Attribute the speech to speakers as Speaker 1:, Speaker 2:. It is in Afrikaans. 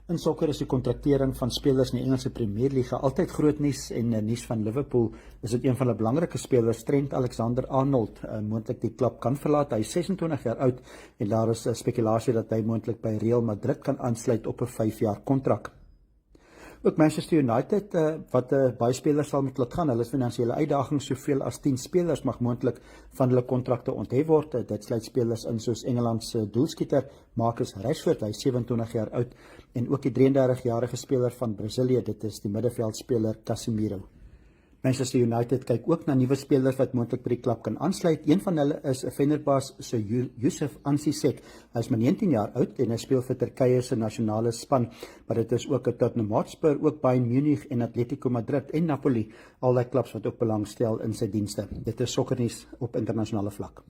Speaker 1: In sokker is die kontraktering van spelers in die Engelse Premier League altyd groot nuus en nuus van Liverpool is dit een van hulle belangrike spelers, Trent Alexander-Arnold, moontlik die klub kan verlaat. Hy is 26 jaar oud en daar is spekulasie dat hy moontlik by Real Madrid kan aansluit op 'n 5-jaar kontrak. Ook Manchester United, wat baie spelers sal moet laat gaan. Hulle finansiële uitdagings, soveel as 10 spelers mag moontlik van hulle kontrakte onthef word. Dit sluit spelers in soos Engelandse doelskieter Marcus Rashford, hy is 27 jaar oud, en ook die 33-jarige speler van Brasilië, dit is die middenveldspeler Casemiro. Manchester United kyk ook na nuwe spelers wat moontlik by die klub kan aansluit. Een van hulle is Fenerbahce se Yusuf Ansisek. Hy is maar 19 jaar oud en hy speel vir Turkye se nasionale span, maar dit is ook 'n Tottenham Hotspur, ook Bayern Munich en Atletico Madrid en Napoli, al die klubs wat ook belangstel in sy dienste. Dit is sokkernuus op internasionale vlak.